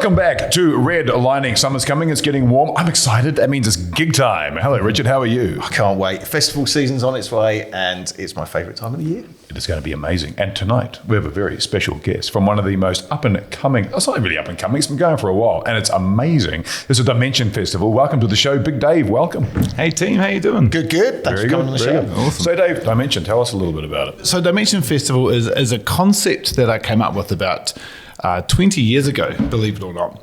Welcome back to Redlining. Summer's coming, it's getting warm. I'm excited. That means it's gig time. Hello, Richard. How are you? I can't wait. Festival season's on its way, and it's my favourite time of the year. It is going to be amazing. And tonight, we have a very special guest from one of the most up-and-coming, it's not really up-and-coming, it's been going for a while, and it's amazing. It's a Dimension Festival. Welcome to the show, Big Dave. Welcome. Hey, team. How you doing? Good. Thanks for coming on the show. Awesome. So, Dave, Dimension, tell us a little bit about it. So Dimension Festival is a concept that I came up with about 20 years ago, believe it or not.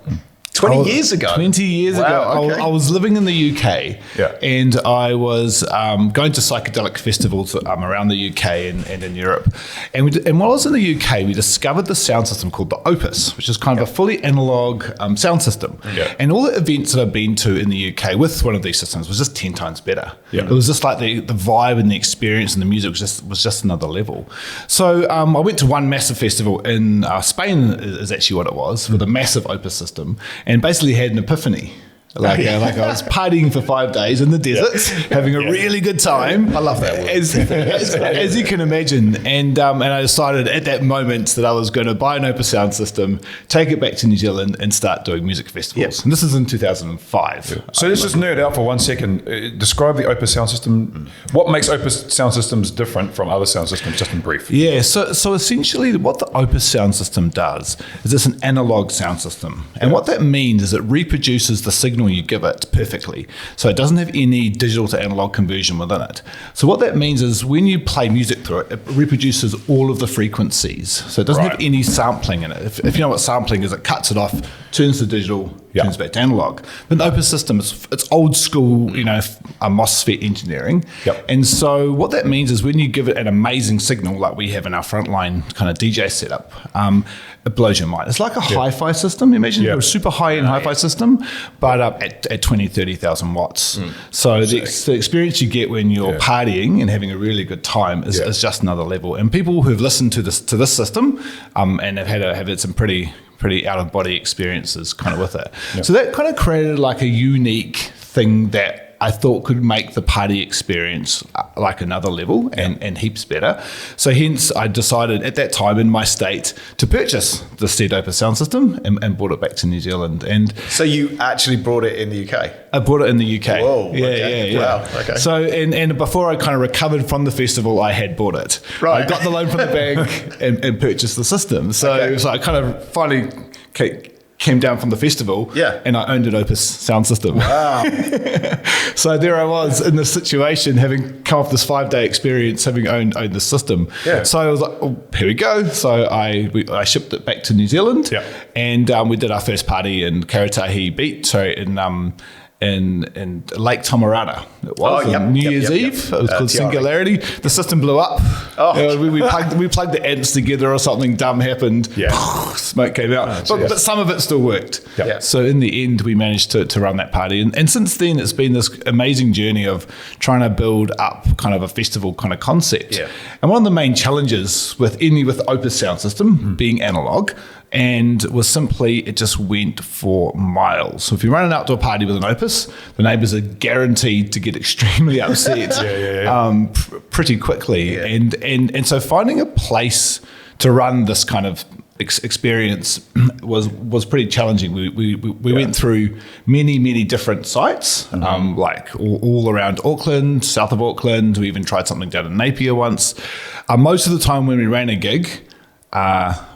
20 years ago? 20 years Wow, ago. okay. I was living in the UK, Yeah. and I was going to psychedelic festivals around the UK and in Europe. And while I was in the UK, we discovered this sound system called the Opus, which is kind of a fully analog sound system. Yeah. And all the events that I've been to in the UK with one of these systems was just 10 times better. Yeah. It was just like the vibe and the experience and the music was just another level. So I went to one massive festival in Spain, is actually what it was, with a massive Opus system, and basically had an epiphany. Like I was partying for 5 days in the desert, having a really good time. I love that word. As you can imagine. And I decided at that moment that I was going to buy an Opus sound system, take it back to New Zealand and start doing music festivals. Yep. And this is in 2005. So let's just nerd out for 1 second. Describe the Opus sound system. What makes Opus sound systems different from other sound systems, just in brief? Yeah, so essentially what the Opus sound system does is it's an analog sound system. And what that means is it reproduces the signal you give it perfectly. So it doesn't have any digital to analog conversion within it. So what that means is when you play music through it, it reproduces all of the frequencies. So it doesn't have any sampling in it. If you know what sampling is, it cuts it off, turns to digital, turns back to analog. But the Opus system, it's old school, MOSFET engineering. Yep. And so what that means is when you give it an amazing signal like we have in our frontline kind of DJ setup, it blows your mind. It's like a hi-fi system. Imagine a super high-end hi-fi system, but at 20, 30,000 watts. So the experience you get when you're partying and having a really good time is just another level. And people who've listened to this system and have had some pretty out-of-body experiences kind of with it. Yep. So that kind of created like a unique thing that I thought could make the party experience like another level and heaps better. So hence I decided at that time in my state to purchase the said Opus sound system and brought it back to New Zealand. And So you actually brought it in the UK? I bought it in the UK. Whoa, Yeah. Wow, okay. So, and before I kind of recovered from the festival, I had bought it. Right. I got the loan from the bank and purchased the system. So, so I kind of finally came down from the festival and I owned an Opus sound system. Wow. So there I was in this situation, having come off this 5-day experience, having owned the system. Yeah. So I was like, oh, here we go. So I shipped it back to New Zealand and we did our first party in Karatahi Beach, in Lake Tamarata. It was on New Year's Eve. It was called Singularity. The system blew up. We plugged the amps together or something dumb happened. Smoke came out. But some of it still worked. So in the end, we managed to run that party. And since then, it's been this amazing journey of trying to build up kind of a festival kind of concept. And one of the main challenges with Opus sound system being analog and was simply it just went for miles. So if you run an outdoor party with an Opus, the neighbours are guaranteed to get extremely upset pretty quickly. And so finding a place to run this kind of experience was pretty challenging. We went through many different sites, like all around Auckland, south of Auckland. We even tried something down in Napier once. Most of the time when we ran a gig,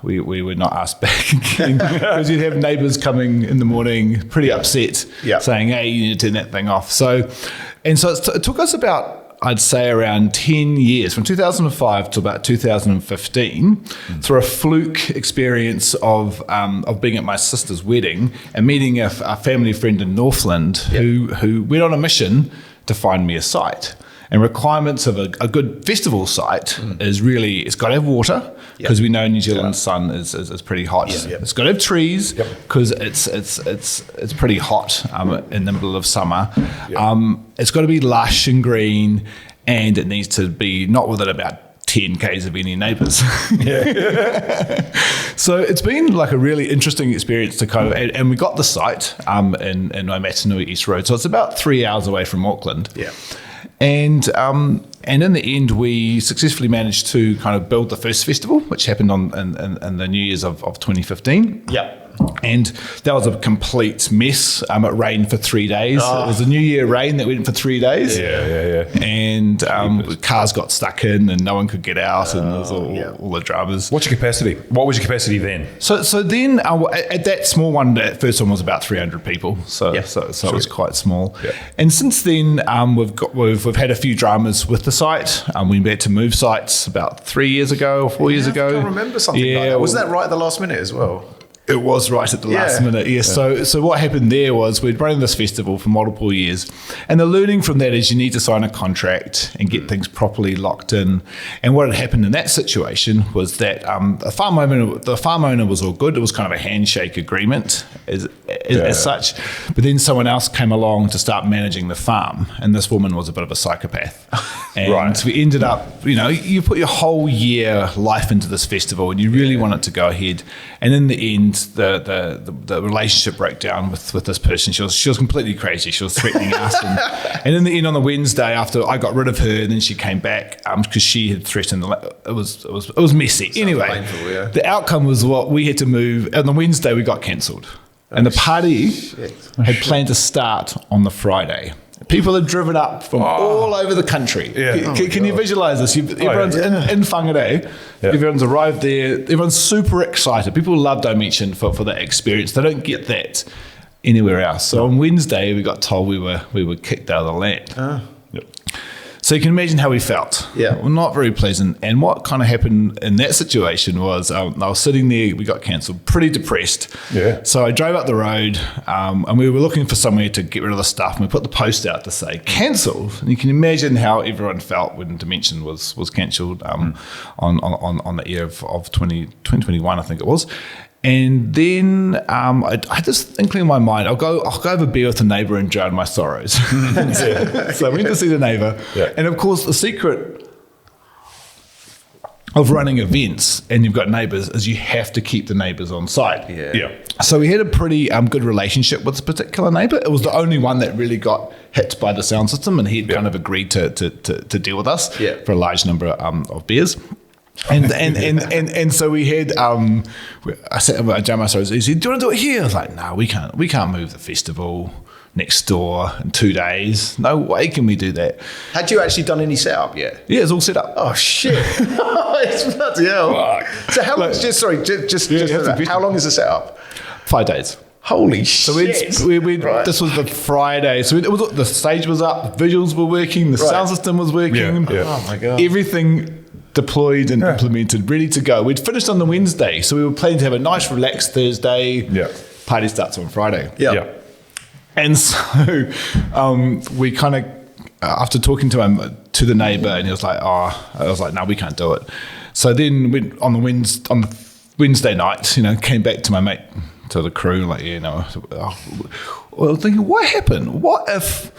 we were not asked back again because you'd have neighbours coming in the morning pretty upset saying, hey, you need to turn that thing off. So it took us about, I'd say, around 10 years, from 2005 to about 2015, through a fluke experience of being at my sister's wedding and meeting a family friend in Northland who went on a mission to find me a site. And requirements of a good festival site is really, it's got to have water because we know New Zealand's sun is pretty hot. It's got to have trees because it's pretty hot in the middle of summer. It's got to be lush and green, and it needs to be not within about 10 k's of any neighbours. So it's been like a really interesting experience to kind of, and we got the site in Waimatanui East Road, so it's about 3 hours away from Auckland. And And in the end, we successfully managed to kind of build the first festival, which happened in the New Year's of 2015. Yeah. And that was a complete mess. It rained for 3 days. It was a New Year rain that went for 3 days. Yeah. And cars got stuck in and no one could get out, and there was all the dramas. What's your capacity? What was your capacity then? So then at that small one, that first one was about 300 people. So it was quite small. Yeah. And since then, we've had a few dramas with the site. We had to move sites about 3 years ago or 4 years ago. I remember something like that. Wasn't that right at the last minute as well? It was right at the last minute, yes. Yeah. So what happened there was we'd running this festival for multiple years, and the learning from that is you need to sign a contract and get things properly locked in. And what had happened in that situation was that the farm owner was all good. It was kind of a handshake agreement as such. But then someone else came along to start managing the farm, and this woman was a bit of a psychopath. And we ended up, you put your whole year life into this festival, and you really want it to go ahead. And in the end, the relationship broke down with this person. She was completely crazy. She was threatening us, and in the end, on the Wednesday after I got rid of her, and then she came back because she had threatened. It was messy. Anyway, painful, the outcome was what we had to move. On the Wednesday, we got cancelled, and the party had planned to start on the Friday. People had driven up from all over the country. Yeah. Can you visualize this? Everyone's in Whangarei. Yeah. Everyone's arrived there. Everyone's super excited. People love Dimension for that experience. They don't get that anywhere else. So on Wednesday, we got told we were kicked out of the land. Yep. So you can imagine how we felt. Yeah. Well, not very pleasant. And what kind of happened in that situation was I was sitting there, we got cancelled, pretty depressed. Yeah. So I drove up the road and we were looking for somewhere to get rid of the stuff, and we put the post out to say cancelled. And you can imagine how everyone felt when Dimension was cancelled on the year of 2021, I think it was. And then I had this inkling in my mind, I'll go have a beer with a neighbour and drown my sorrows. So I went to see the neighbour. Yeah. And of course, the secret of running events and you've got neighbours is you have to keep the neighbours on site. Yeah. So we had a pretty good relationship with this particular neighbour. It was the only one that really got hit by the sound system, and he'd kind of agreed to deal with us for a large number of beers. And so we had I said about Jammer, so he said, "Do you want to do it here?" I was like, "No, we can't move the festival next door in 2 days. No way can we do that." Had you actually done any setup yet? Yeah, it's all set up. Oh shit! It's bloody hell. So how long? How long is the setup? 5 days. Holy shit! So this was the Friday. So the stage was up, the visuals were working, the sound system was working. Yeah. Oh my god! Everything deployed and implemented, ready to go. We'd finished on the Wednesday, so we were planning to have a nice, relaxed Thursday. Yeah. Party starts on Friday. Yeah. And so we kind of, after talking to the neighbour, and he was like, I was like, no, we can't do it. So then on the Wednesday night, came back to my mate, to the crew, like, well, thinking, what happened? What if...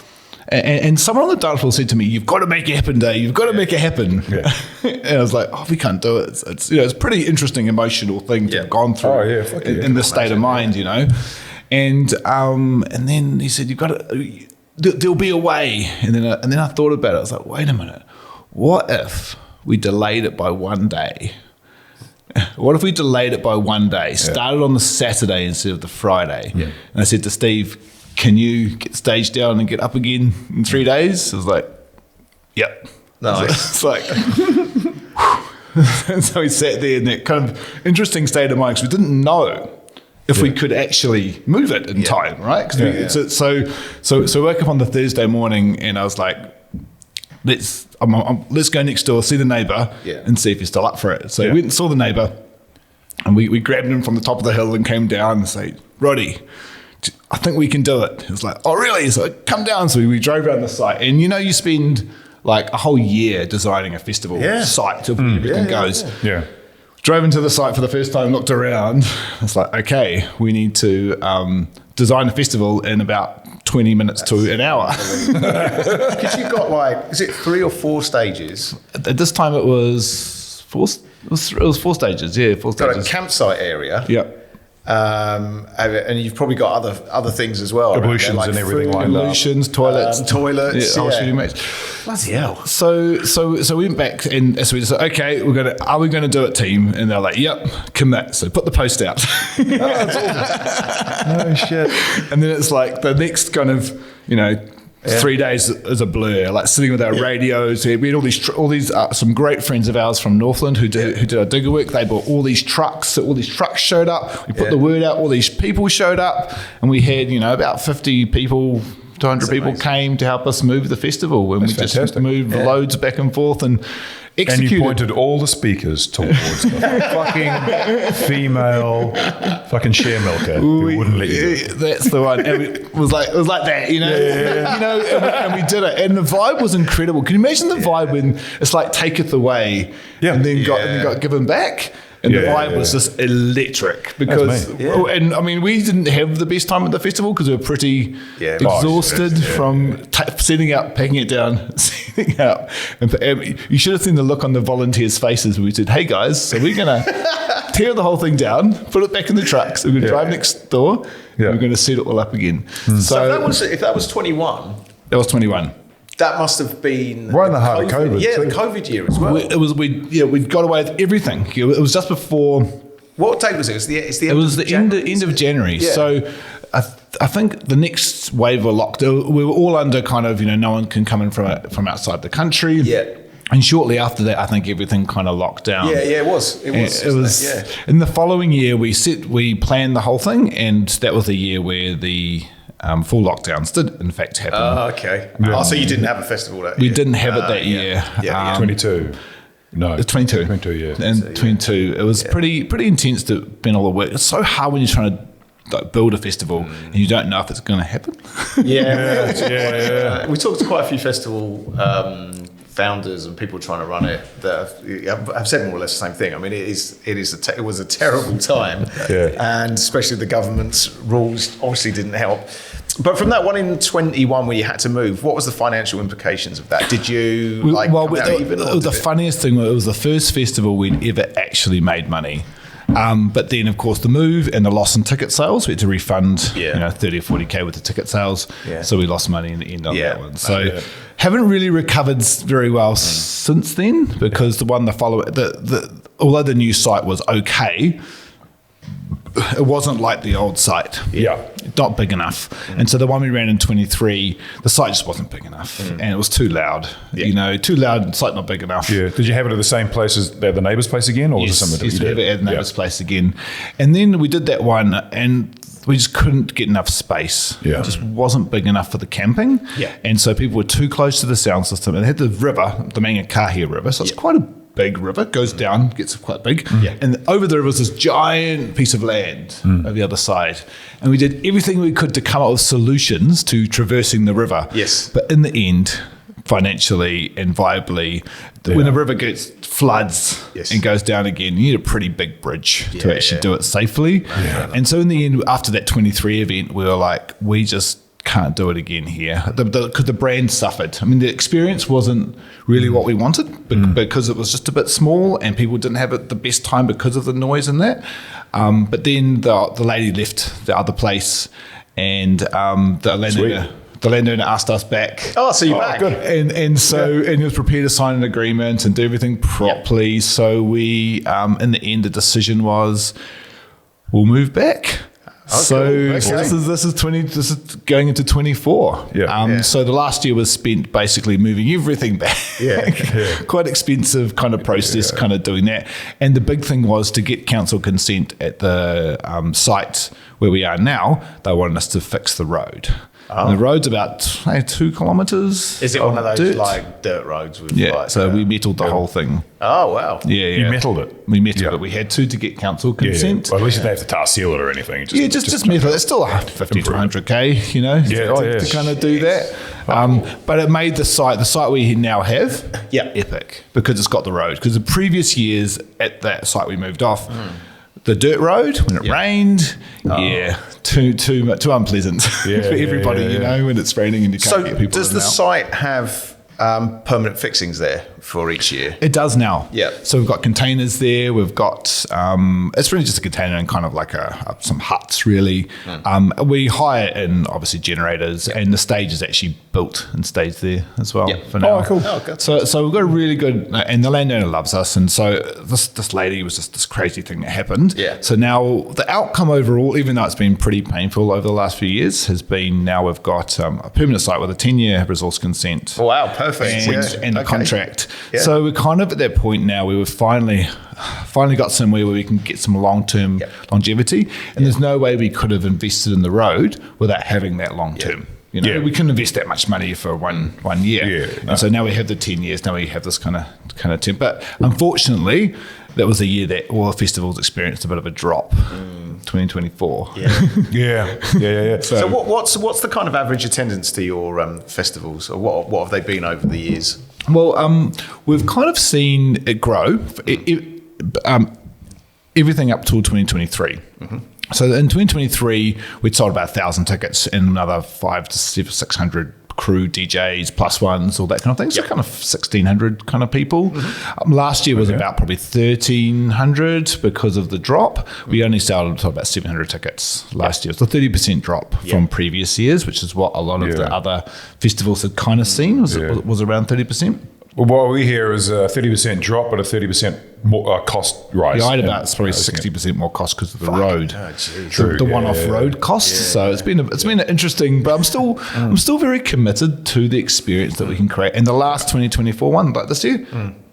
And someone on the dance floor said to me, "You've got to make it happen, Dave. You've got to make it happen." Yeah. And I was like, "Oh, we can't do it." It's a pretty interesting emotional thing to have gone through in this state of mind, And then he said, "You've got to. There'll be a way." And then I thought about it. I was like, "Wait a minute. What if we delayed it by 1 day? What if we delayed it by 1 day? Started on the Saturday instead of the Friday?" Yeah. And I said to Steve, "Can you get the stage down and get up again in 3 days?" I was like, "Yep." Nice. It's like, and so we sat there in that kind of interesting state of mind because we didn't know if we could actually move it in time, right? So we woke up on the Thursday morning and I was like, let's go next door, see the neighbour and see if he's still up for it. So we went and saw the neighbour and we grabbed him from the top of the hill and came down and said, "Roddy, I think we can do it." It was like, "Oh, really?" So come down. So we drove around the site. And you spend like a whole year designing a festival site till everything goes. Yeah. Drove into the site for the first time, looked around. It's like, okay, we need to design a festival in about 20 minutes to an hour. Because you've got is it 3 or 4 stages? At this time it was 4 stages, 4 stages. Got a campsite area. Yeah. And you've probably got other things as well. Ablutions like and everything like that. Ablutions, toilets. Bloody hell. So we went back and so we said, okay, are we going to do it, team? And they're like, yep, commit. So put the post out. That's awesome. Oh, shit. And then it's like the next kind of, 3 days is a blur, like sitting with our radios. We had all these some great friends of ours from Northland who did our digger work. They bought all these trucks. So all these trucks showed up. We put the word out. All these people showed up, and we had about 50 people. 200 people came to help us move the festival, and we just moved loads back and forth and executed. And you pointed all the speakers towards the fucking female fucking share milker who wouldn't let you do it. That's the one. And it was like that, and we did it, and the vibe was incredible. Can you imagine the vibe when it's like taketh away, and then got given back? And the vibe was just electric because, and I mean, we didn't have the best time at the festival because we were pretty exhausted from setting up, packing it down, setting up. And you should have seen the look on the volunteers' faces when we said, "Hey guys, so we're gonna tear the whole thing down, put it back in the trucks. We're gonna drive next door. And we're gonna set it all up again." So if that was 21, that was 21. That must have been right in the heart of COVID. Yeah, the COVID year as well. We got away with everything. It was just before. What date was it? It was the end of January. Yeah. So I think the next wave of lockdown, we were all under kind of no one can come in from outside the country. Yeah. And shortly after that, I think everything kind of locked down. Yeah, it was. It was. Yeah. In the following year, we planned the whole thing, and that was the year where the full lockdowns did in fact happen. Oh, okay. Yeah. So you didn't have a festival that year? We didn't have it that year. Yeah. 22. No. 22. 22, yeah. And 22. It was pretty intense to been all the work. It's so hard when you're trying to build a festival and you don't know if it's going to happen. Yeah. We talked to quite a few festival founders and people trying to run it that have said more or less the same thing. I mean, it was a terrible time, and especially the government's rules obviously didn't help. But from that one in 21 where you had to move, what was the financial implications of that? Did you the funniest thing was it was the first festival we'd ever actually made money. But then, of course, the move and the loss in ticket sales, we had to refund 30 or 40K with the ticket sales. Yeah. So we lost money in the end on that one. So haven't really recovered very well since then, because although the new site was okay, it wasn't like the old site. Yeah. Not big enough. And so the one we ran in 23, the site just wasn't big enough. And it was too loud. Yeah. Too loud, site not big enough. Yeah. Did you have it at the same place as the neighbour's place again? Or was it something that you did? Have it at the neighbour's place again. And then we did that one and we just couldn't get enough space. Yeah. It just wasn't big enough for the camping. Yeah. And so people were too close to the sound system. And they had the river, the Mangakahia River. So it's quite a big river, goes down, gets quite big. And over the river was this giant piece of land on the other side. And we did everything we could to come up with solutions to traversing the river. Yes. But in the end, financially and viably, when the river floods and goes down again, you need a pretty big bridge to actually do it safely. Yeah. And so in the end, after that 23 event, we were like, we just can't do it again here because the brand suffered. I mean, the experience wasn't really what we wanted because it was just a bit small and people didn't have it the best time because of the noise and that. But then the lady left the other place and the landowner asked us back. Oh, so you're back. Good. And he was prepared to sign an agreement and do everything properly. Yep. So we, in the end, the decision was we'll move back. So this is going into 24. So the last year was spent basically moving everything back. Quite expensive kind of process, kind of doing that. And the big thing was to get council consent at the site where we are now. They wanted us to fix the road. And the road's about 2 kilometres. Is it one of those dirt roads? With so we metalled the whole thing. Oh, wow. Yeah. You metalled it? We metalled it. We had to get council consent. Well, at least you don't have to tar seal it or anything. Just metal it. It's still 50 to 100K, to kind of do that. But it made the site we now have, epic because it's got the road. Because the previous years at that site we moved off, the dirt road, when it rained, too unpleasant for everybody, when it's raining and you can't get people. So does the site have permanent fixings there for each year? It does now. Yeah. So we've got containers there. We've got it's really just a container and kind of like some huts really. We hire in obviously generators, and the stage is actually built and stays there as well for now. Oh, cool. So we've got a really good, and the landowner loves us, and so this lady was just this crazy thing that happened. Yeah. So now the outcome overall, even though it's been pretty painful over the last few years, has been now we've got a permanent site with a 10-year resource consent. Oh, wow, perfect. And a contract. Yeah. So we're kind of at that point now where we've finally got somewhere where we can get some long-term longevity, and there's no way we could have invested in the road without having that long-term. You know, we couldn't invest that much money for one year. Yeah. And so now we have the 10 years, now we have this kind of term. But unfortunately, that was a year that all the festivals experienced a bit of a drop. 2024. Yeah. So what's the kind of average attendance to your festivals, or what have they been over the years? Well, we've kind of seen it grow. Everything up till 2023. So in 2023, we'd sold about 1,000 tickets and another 500 to 600 crew, DJs, plus ones, all that kind of thing. So kind of 1,600 kind of people. Last year was about probably 1,300 because of the drop. We only sold about 700 tickets last year. So 30% drop from previous years, which is what a lot of the other festivals had kind of seen, was around 30%. Well, what we hear is a 30% drop, but a 30% more cost rise. Yeah, I had about probably 60% more cost because of the road, True. the one-off road costs. So it's been interesting, but I'm still very committed to the experience that we can create. And the last 2024 one, like this year,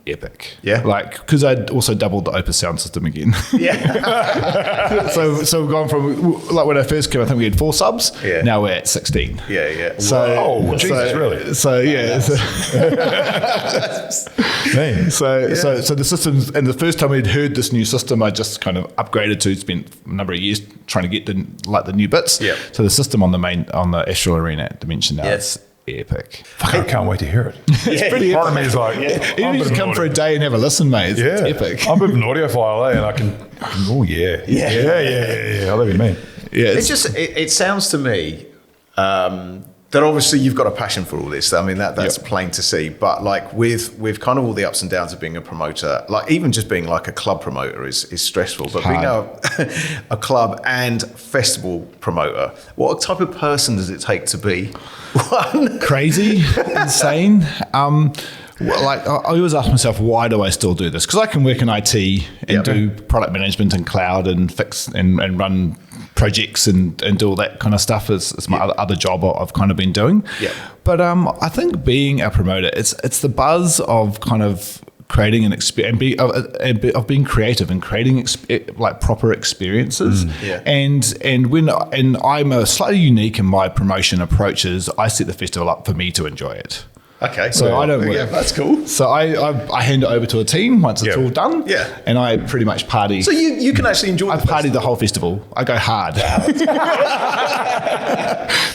epic. Yeah. Like, because I'd also doubled the Opus sound system again. Yeah. so we've gone from, like when I first came, I think we had 4 subs. Yeah. Now we're at 16. Yeah. So, Jesus, really? So, yeah. So the systems, and the first time we'd heard this new system, I just kind of upgraded to, spent a number of years trying to get the new bits. Yeah. So the system on the Astral Arena Dimension now, it's epic. Fuck, I can't wait to hear it. It's pretty Part epic. of me is like, Even if you come for a day and have a listen, mate, it's epic. I'm a bit of an audiophile, and I can yeah. I know what you mean. Yeah, It sounds to me that obviously you've got a passion for all this. I mean, that's plain to see. But like with kind of all the ups and downs of being a promoter, like even just being like a club promoter is stressful. But being a club and festival promoter, what type of person does it take to be one? Crazy, insane. Like I always ask myself, why do I still do this? Because I can work in IT and do product management and cloud and fix and run projects and do all that kind of stuff is my other job I've kind of been doing. Yeah. But I think being a promoter, it's the buzz of kind of creating an experience of being creative and creating like proper experiences. And I'm slightly unique in my promotion approaches. I set the festival up for me to enjoy it. Okay. So I don't work. Yeah, that's cool. So I hand it over to a team once it's all done. Yeah. And I pretty much party. So you can actually enjoy I party the whole festival. I go hard.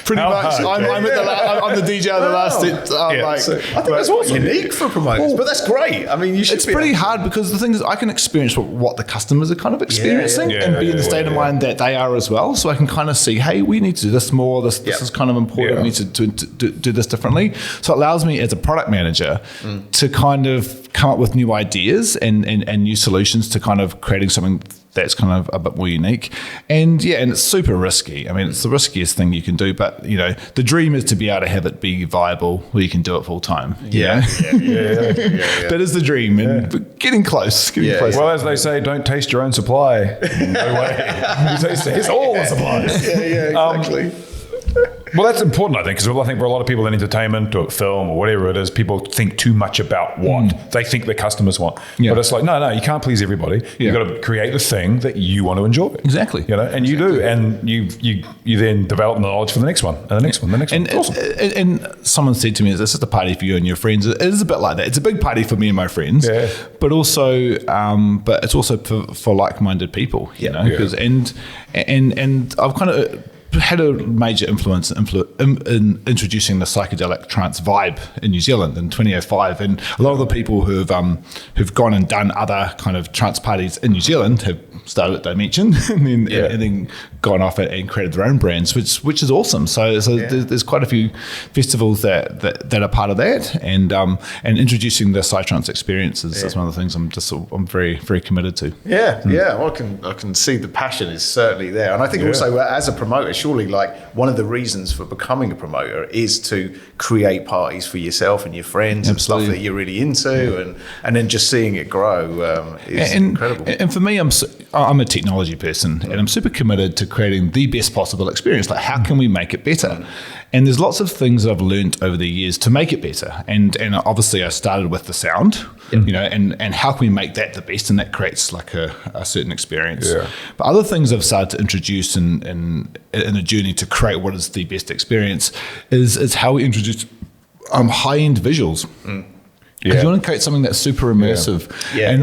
Pretty much. I'm the DJ of the last. I think that's what's unique for promoters, but that's great. I mean, you should. It's pretty hard because the thing is, I can experience what the customers are kind of experiencing and be in the state of mind that they are as well. So I can kind of see, hey, we need to do this more. This is kind of important. We need to do this differently. So it allows me as a product manager to kind of come up with new ideas and new solutions to kind of creating something that's kind of a bit more unique. And it's super risky. I mean, it's the riskiest thing you can do, but the dream is to be able to have it be viable where you can do it full time. That is the dream, and getting close. Close. Well, as they say, don't taste your own supply. No way. You taste all the supplies. Exactly. Well, that's important, I think, because I think for a lot of people in entertainment or film or whatever it is, people think too much about what they think the customers want. But it's like, no, you can't please everybody. You've got to create the thing that you want to enjoy. Exactly. And you do. And you then develop knowledge for the next one and the next one, the next one. Awesome. And someone said to me, this is a party for you and your friends. It is a bit like that. It's a big party for me and my friends, but also, but it's also for like-minded people, you know, because, and I've kind of had a major influence in introducing the psychedelic trance vibe in New Zealand in 2005. And a lot of the people who've gone and done other kind of trance parties in New Zealand have started at Dimension and then gone off and created their own brands, which is awesome. So there's quite a few festivals that are part of that, and introducing the psytrance experience is one of the things I'm very, very committed to. Well, I can see the passion is certainly there, and I think also as a promoter, surely like one of the reasons for becoming a promoter is to create parties for yourself and your friends and stuff that you're really into, and then just seeing it grow is incredible. And for me, I'm a technology person, and I'm super committed to creating the best possible experience. Like, how can we make it better? And there's lots of things that I've learned over the years to make it better. And obviously I started with the sound, and how can we make that the best? And that creates like a certain experience. Yeah. But other things I've started to introduce in a journey to create what is the best experience is how we introduce high-end visuals. If you want to create something that's super immersive,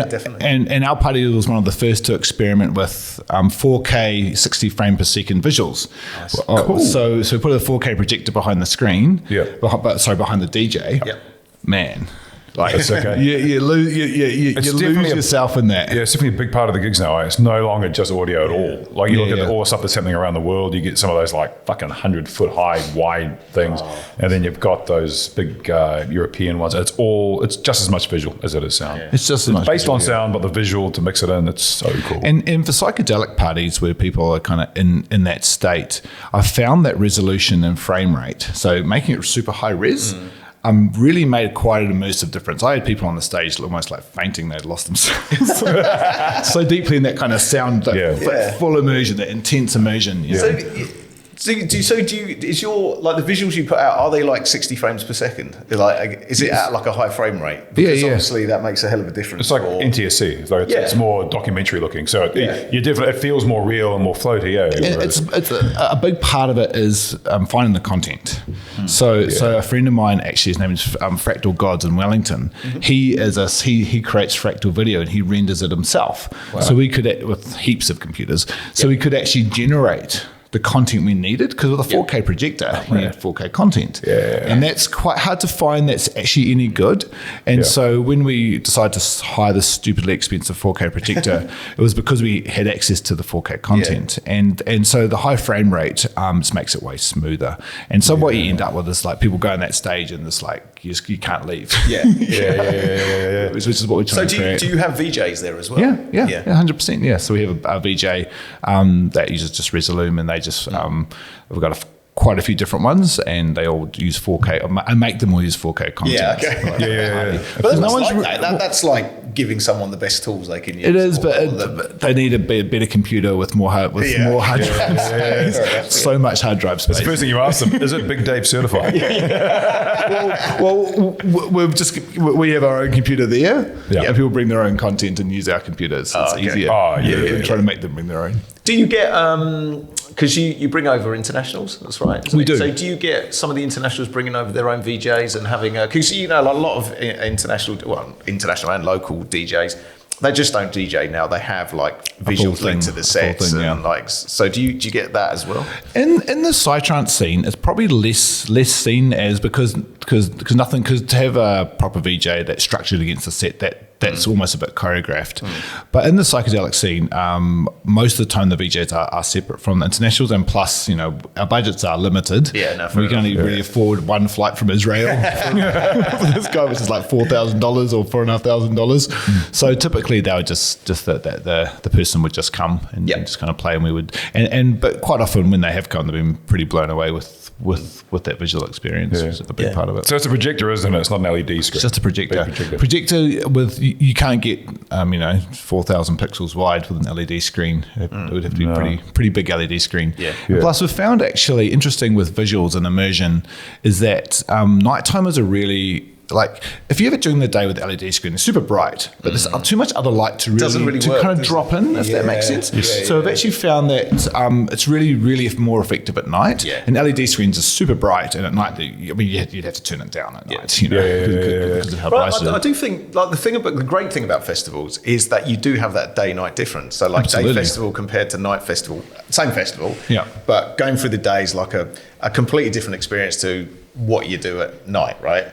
definitely. And our party was one of the first to experiment with 4K 60 frame per second visuals. Nice. Cool. So we put a 4K projector behind the screen, behind the DJ. Yep. Man. Like, it's okay. You lose yourself in that. Yeah, it's definitely a big part of the gigs now. It's no longer just audio at all. Like, you look at all the stuff that's happening around the world, you get some of those like fucking 100-foot high, wide things. And then you've got those big European ones. It's just as much visual as it is sound. Yeah. It's just as much based on sound, but the visual to mix it in, it's so cool. And for psychedelic parties where people are kind of in that state, I've found that resolution and frame rate, so making it super high res, really made quite an immersive difference. I had people on the stage almost like fainting; they'd lost themselves so deeply in that kind of sound, full immersion, that intense immersion. Is your like the visuals you put out, are they like 60 frames per second? Is it at like a high frame rate? Because obviously that makes a hell of a difference. It's like NTSC. It's more documentary looking. So it feels more real and more floaty. It's a big part of it is finding the content. So a friend of mine, actually, his name is Fractal Gods in Wellington. He creates fractal video and he renders it himself. Wow. So we could, with heaps of computers, we could actually generate the content we needed, because with a 4K projector, we need 4K content. And that's quite hard to find that's actually any good. And so when we decided to hire this stupidly expensive 4K projector, it was because we had access to the 4K content. And so the high frame rate just makes it way smoother. And so what you end up with is like people go on that stage and it's like, you can't leave. Which is what we're trying to create. So do you have VJs there as well? Yeah, 100%. Yeah, so we have a VJ that uses just Resolume, and they just we've got quite a few different ones, and they all use 4K. I make them all use 4K content. But no one's like that. That's like giving someone the best tools they can use. It is, but they need a better computer with more hard drive space. So much hard drive space. That's the first thing you ask them. Is it Big Dave certified? Well, we have our own computer there, and people bring their own content and use our computers. It's easier. We're trying to make them bring their own. Do you get because you bring over internationals? That's right. We do. So do you get some of the internationals bringing over their own VJs and having because a lot of international and local DJs, they just don't DJ now. They have like visuals linked to the sets and like. So do you get that as well? In the psytrance scene, it's probably less seen as because to have a proper VJ that's structured against the set that's almost a bit choreographed. But in the psychedelic scene, most of the time the VJs are separate from the internationals, and plus, our budgets are limited. We can only really afford one flight from Israel for this guy, which is like $4,000 or $4,500. So typically they would just the person would just come and just kind of play, and we would but quite often when they have come, they've been pretty blown away with that visual experience, which is a big part of it. So it's a projector, isn't it? It's not an LED screen. It's just a projector. Projector with, you can't get 4,000 pixels wide with an LED screen. It would have to be pretty big LED screen. Plus, we've found actually interesting with visuals and immersion is that nighttimers are really, like, if you have it during the day with the LED screen, it's super bright, but there's too much other light to kind of drop in, if that makes sense. So I've actually found that it's really, really more effective at night. And LED screens are super bright, and at night, you'd have to turn it down at night. Because of how bright it is. I do think, like, the great thing about festivals festivals is that you do have that day-night difference. So like Absolutely. day festival compared to night festival, same festival, Yeah. but going through the day is like a completely different experience to what you do at night, right?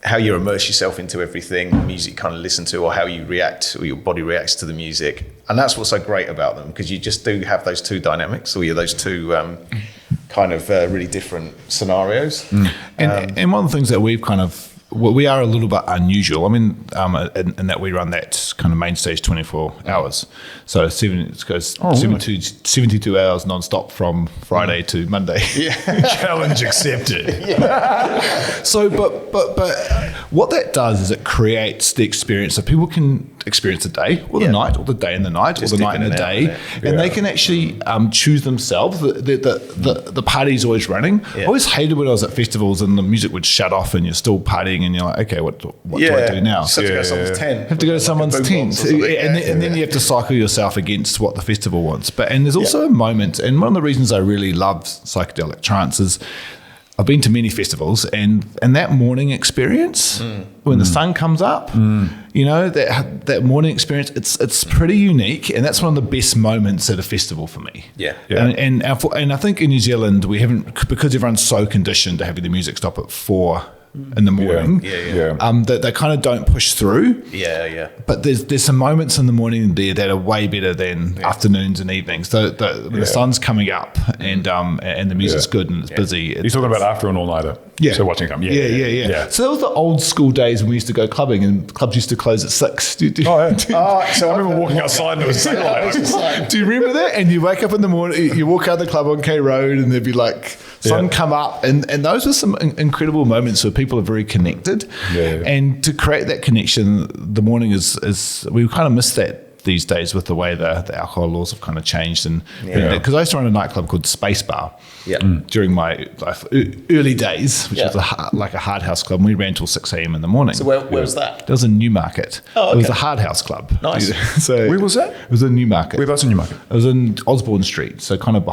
How you immerse yourself into everything, music you kind of listen to, or how you react, or your body reacts to the music. And that's what's so great about them, because you just do have those two dynamics, or those two kind of really different scenarios. And one of the things that we've kind of, we are a little bit unusual. I mean, in that we run that kind of main stage 24 hours. So it goes 72 hours non-stop from Friday to Monday. Challenge accepted. So, but what that does is it creates the experience so people can experience the day or the night, or the day and the night, Just or the night and the day, and they can actually choose themselves. The party's always running. I always hated when I was at festivals and the music would shut off and you're still partying and you're like, okay, what do I do now? You have to go to someone's tent. Have to go to someone's tent, and then you have to cycle yourself against what the festival wants. And there's also a moment, and one of the reasons I really love psychedelic trance is I've been to many festivals, and that morning experience when the sun comes up, you know, that morning experience, it's pretty unique, and that's one of the best moments at a festival for me. And I think in New Zealand we haven't, because everyone's so conditioned to having the music stop at 4 in the morning, that they kind of don't push through. But there's some moments in the morning there that are way better than afternoons and evenings. When the sun's coming up and the music's good and it's busy. You're talking about after an all-nighter. So watching it come. So that was the old school days when we used to go clubbing, and clubs used to close at 6. So I remember walking outside and it was daylight. Do you remember that? And you wake up in the morning, you walk out of the club on K Road, and there'd be like sun come up, and those were some incredible moments where people are very connected. And to create that connection, the morning is we kind of miss that these days with the way the alcohol laws have kind of changed. And because I used to run a nightclub called Space Bar during my early days, which was like a hard house club, and we ran till 6 a.m. in the morning. So where was that? That was in Newmarket. It was a hard house club. Nice. So where was that? It was in Newmarket. Where was in Newmarket? It was in Osborne Street, so kind of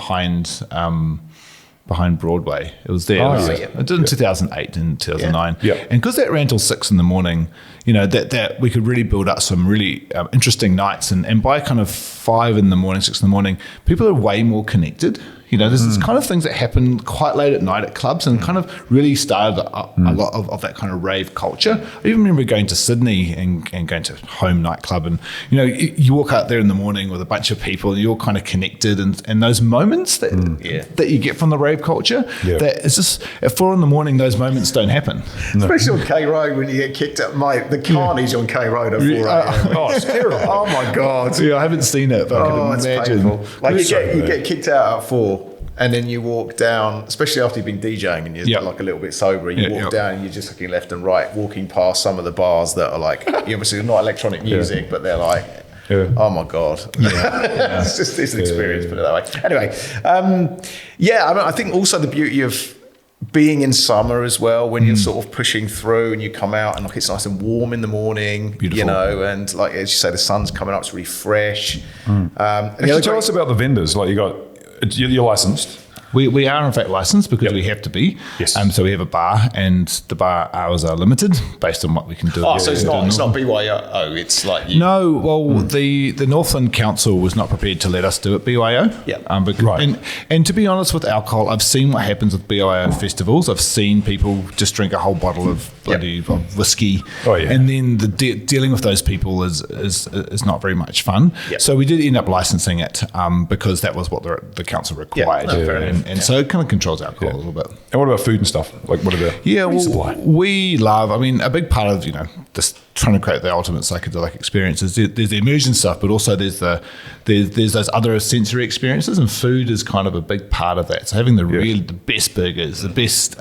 behind Broadway. It was there. It was in 2008 and 2009. And because that ran till 6 in the morning, you know, that we could really build up some really interesting nights. And by kind of 5 in the morning, 6 in the morning, people are way more connected. You know, there's this kind of things that happen quite late at night at clubs, and kind of really started a lot of that kind of rave culture. I even remember going to Sydney and going to Home nightclub, and you know, you walk out there in the morning with a bunch of people, and you're all kind of connected, and those moments that you get from the rave culture, that it's just at 4 in the morning, those moments don't happen. Especially on K Road when you get kicked up, mate. The carnage on K Road at 4 a.m. It's terrible. Oh my god. I haven't seen it, but I can imagine. Painful. Like you get kicked out at 4. And then you walk down, especially after you've been DJing and you're like a little bit sober, and you walk down and you're just looking left and right, walking past some of the bars that are like, obviously not electronic music, but they're like, oh my God. It's an experience, put it that way. Anyway, I mean, I think also the beauty of being in summer as well, when you're sort of pushing through and you come out and like it's nice and warm in the morning, beautiful. You know, and like as you say, the sun's coming up, it's really fresh. Tell us about the vendors. Like you're licensed. We are in fact licensed because we have to be. Yes. So we have a bar, and the bar hours are limited based on what we can do. So it's not BYO. It's like no. Well, the Northland Council was not prepared to let us do it BYO. And to be honest with alcohol, I've seen what happens with BYO festivals. I've seen people just drink a whole bottle of bloody whiskey, and then dealing with those people is not very much fun. So we did end up licensing it because that was what the council required. And so it kind of controls alcohol a little bit. And what about food and stuff? Like what are the we love, I mean, a big part of, you know, this trying to create the ultimate psychedelic experiences, there's the immersion stuff, but also there's those other sensory experiences, and food is kind of a big part of that. So having the best burgers, the best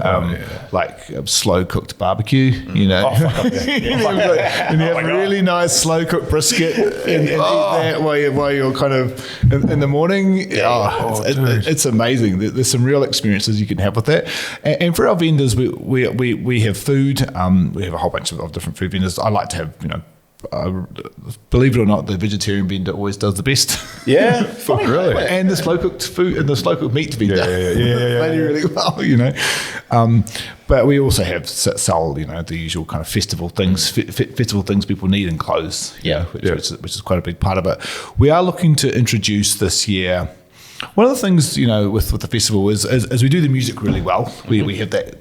slow cooked barbecue, you know, and you have really nice slow cooked brisket and eat that while you're kind of in the morning. It's amazing. There's some real experiences you can have with that. And for our vendors, we have food. We have a whole bunch of different food vendors. I like to have, you know, believe it or not, the vegetarian vendor always does the best. Yeah, funny, really. And the slow cooked food and the slow cooked meat vendor, they do really well, you know. But we also sell, you know, the usual kind of festival things, festival things people need in clothes, which is quite a big part of it. We are looking to introduce this year. One of the things, you know, with the festival is as we do the music really well, we have that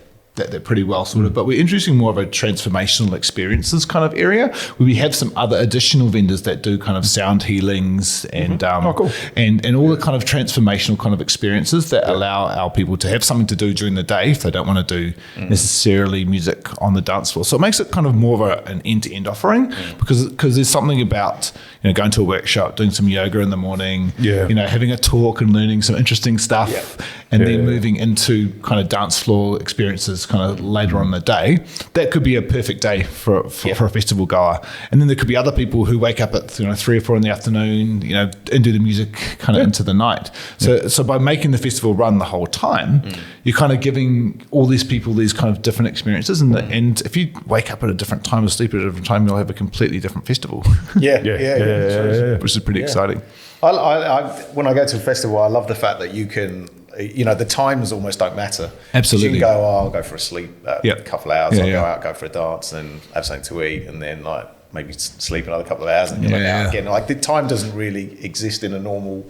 pretty well sorted, but we're introducing more of a transformational experiences kind of area where we have some other additional vendors that do kind of sound healings and cool. and all the kind of transformational kind of experiences that allow our people to have something to do during the day if they don't want to do necessarily music on the dance floor. So it makes it kind of more of an end-to-end offering because there's something about, you know, going to a workshop, doing some yoga in the morning, you know, having a talk and learning some interesting stuff, and then moving into kind of dance floor experiences kind of later on in the day. That could be a perfect day for a festival goer. And then there could be other people who wake up at, you know, 3 or 4 in the afternoon, you know, and do the music kind of into the night. So by making the festival run the whole time, you're kind of giving all these people these kind of different experiences. And if you wake up at a different time or sleep at a different time, you'll have a completely different festival. Which is pretty exciting. I when I go to a festival, I love the fact that you can, you know, the times almost don't matter. Absolutely. You can go, I'll go for a sleep a couple of hours, I'll go out, go for a dance and have something to eat, and then like maybe sleep another couple of hours and you're out again. Like the time doesn't really exist in a normal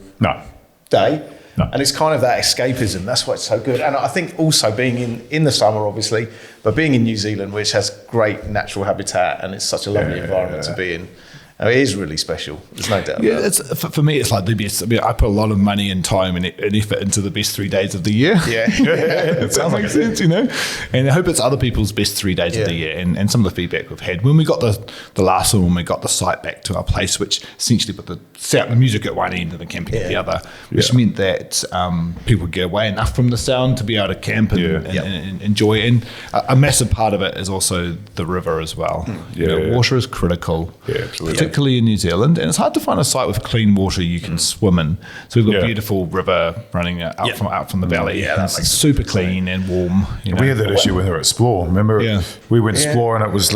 day. No. And it's kind of that escapism. That's why it's so good. And I think also being in the summer, obviously, but being in New Zealand, which has great natural habitat and it's such a lovely environment to be in. I mean, it is really special. There's no doubt. Yeah, it's, for me, it's like the best. I mean, I put a lot of money and time and effort into the best 3 days of the year. Yeah, it sounds like sense, you know. And I hope it's other people's best 3 days of the year. And some of the feedback we've had when we got the last one, when we got the site back to our place, which essentially put the music at one end and the camping at the other, which meant that people get away enough from the sound to be able to camp and enjoy. And a massive part of it is also the river as well. You know, water is critical. Yeah, absolutely. Particularly in New Zealand, and it's hard to find a site with clean water you can swim in. So we've got a beautiful river running out from the valley. Yeah, it's super clean and warm. You know. We had that issue when we were at Explore. Remember, we went Explore and it was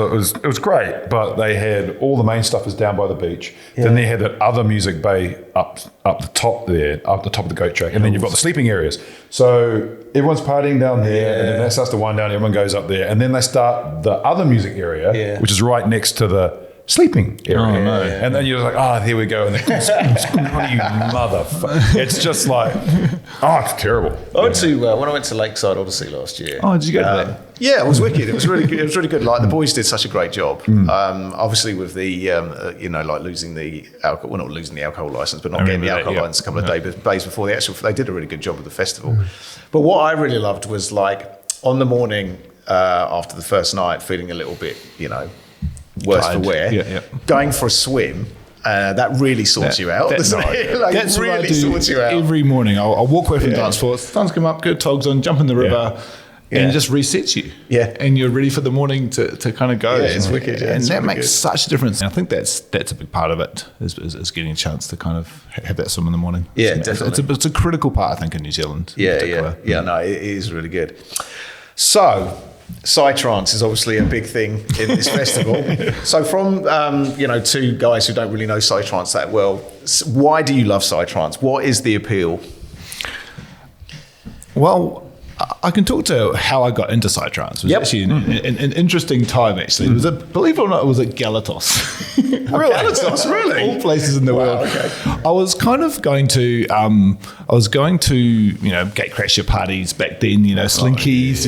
great, but they had all the main stuff was down by the beach. Then they had that other music bay up the top there, up the top of the goat track, and then you've got the sleeping areas. So everyone's partying down there, and then that starts to wind down. Everyone goes up there, and then they start the other music area, which is right next to the sleeping area. Oh, no. And then you're like, here we go. And then, what are you motherfucker? It's just like, it's terrible. I went to, when I went to Lakeside Odyssey last year. Oh, did you go to that? Yeah, it was wicked. It was really good. It was really good. Like the boys did such a great job. Obviously with the, like losing the alcohol, well, not losing the alcohol license, but not getting the alcohol license a couple of days before they did a really good job with the festival. But what I really loved was like on the morning after the first night, feeling a little bit, worse for wear, going for a swim. That really sorts you out. That's really sorts you out. Every morning I'll walk away from the dance floor, sun's come up, good togs on, jump in the river, and it just resets you. Yeah. And you're ready for the morning to kind of go. Yeah, it's wicked. And that makes such a difference. And I think that's a big part of it, is getting a chance to kind of have that swim in the morning. Yeah, definitely. It's a critical part, I think, in New Zealand. Yeah, no, it is really good. So, Psytrance is obviously a big thing in this festival. So from, two guys who don't really know Psytrance that well, why do you love Psytrance? What is the appeal? Well, I can talk to how I got into Psytrance. It was actually an interesting time, actually. It was believe it or not, it was at Galatos. Really? Galatos, really? All places in the world. Okay. I was kind of going to, gatecrasher parties back then, slinkies,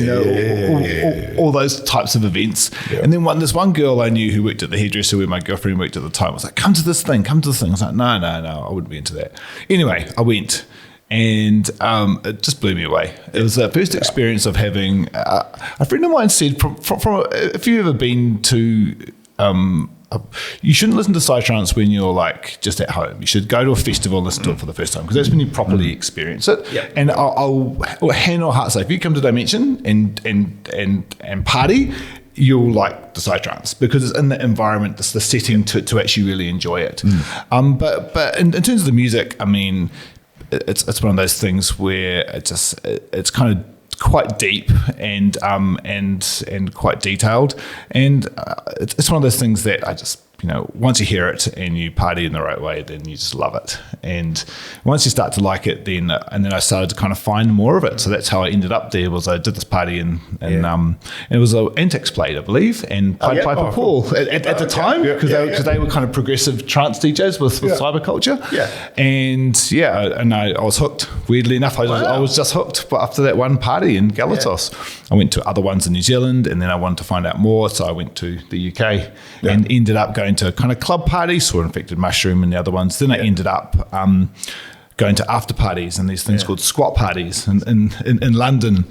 all those types of events. Yeah. And then this one girl I knew who worked at the hairdresser where my girlfriend worked at the time was like, come to this thing. I was like, no, I wouldn't be into that. Anyway, I went. And it just blew me away. It was the first experience of having a friend of mine said from if you've ever been to you shouldn't listen to Psytrance when you're like just at home. You should go to a festival and listen to it for the first time, because that's when you properly experience it. Yep. And I'll hand on heart say, if you come to Dimension and party, you'll like the Psytrance, because it's in the environment, it's the setting to actually really enjoy it. But in terms of the music, I mean, it's one of those things where it's kind of quite deep and quite detailed, and it's one of those things that I just once you hear it and you party in the right way, then you just love it. And once you start to like it, then I started to kind of find more of it. So that's how I ended up there. Was I did this party and it was an Antics Plate, I believe, and Pied Piper Paul at the time, because they were kind of progressive trance DJs with cyberculture. And I was hooked. Weirdly enough, I was just hooked. But after that one party in Galatos, I went to other ones in New Zealand, and then I wanted to find out more, so I went to the UK and ended up going to kind of club parties, saw Infected Mushroom and the other ones. Then I ended up going to after parties and these things called squat parties in London.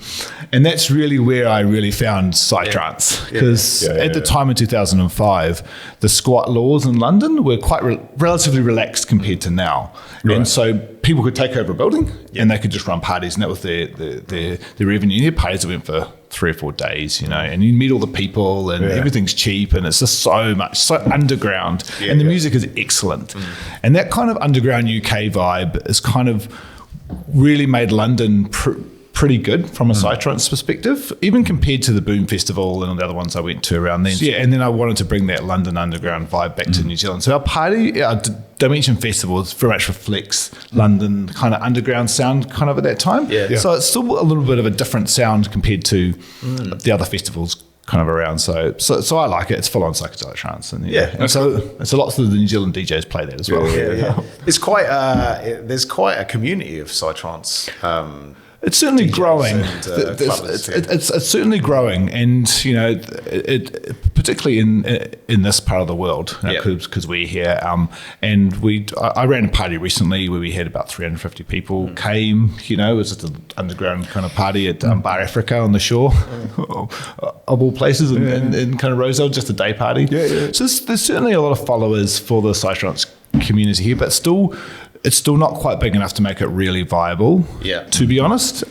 And that's really where I really found psytrance, because at the time in 2005, the squat laws in London were quite relatively relaxed compared to now. Right. And so people could take over a building and they could just run parties, and that was their revenue. You had parties that went for 3 or 4 days, and you meet all the people, and everything's cheap, and it's just so underground, and the music is excellent. And that kind of underground UK vibe is kind of really made London pretty good from a psytrance perspective, even compared to the Boom Festival and all the other ones I went to around then. And then I wanted to bring that London underground vibe back to New Zealand. So our Dimension Festival very much reflects London kind of underground sound kind of at that time. So it's still a little bit of a different sound compared to the other festivals kind of around. So I like it. It's full on psychedelic trance, and and so lots of the New Zealand DJs play that as well. It's quite there's quite a community of psytrance. It's certainly DJs growing. And, it's certainly growing, and it particularly in this part of the world, because we're here. And I ran a party recently where we had about 350 people came. It was just an underground kind of party at Bar Africa on the shore, of all places, in kind of Roselle, just a day party. So there's certainly a lot of followers for the psytrance community here, but still. It's still not quite big enough to make it really viable, to be honest.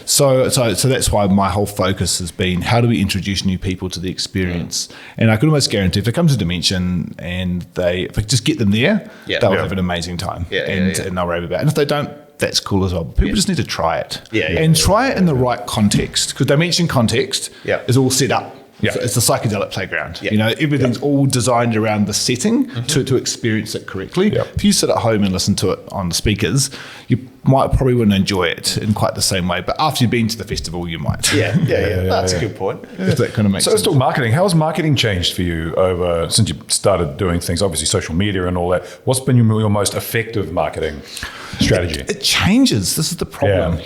So that's why my whole focus has been, how do we introduce new people to the experience? And I can almost guarantee if it comes to Dimension and if I just get them there, they'll have an amazing time and they'll rave about it. And if they don't, that's cool as well. People just need to try it. And try it in the right context, because Dimension context is all set up. It's a psychedelic playground. Everything's all designed around the setting to experience it correctly. If you sit at home and listen to it on the speakers, you probably wouldn't enjoy it in quite the same way. But after you've been to the festival, you might. That's a good point. If that kind of makes sense. So let's talk marketing. How has marketing changed for you since you started doing things, obviously social media and all that? What's been your most effective marketing strategy? It changes. This is the problem,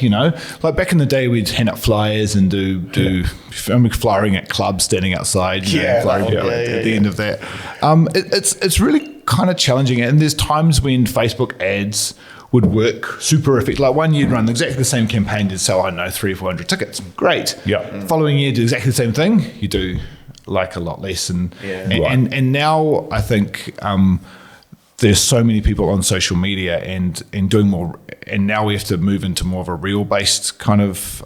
Like back in the day, we'd hand out flyers and do flyering at clubs, standing outside, flyering people at the end of that. It's really kind of challenging, and there's times when Facebook ads would work super effective. Like one year, run exactly the same campaign to sell, 300 or 400 tickets. Great. Following year, do exactly the same thing. You do like a lot less, and now I think. There's so many people on social media and doing more, and now we have to move into more of a reel-based kind of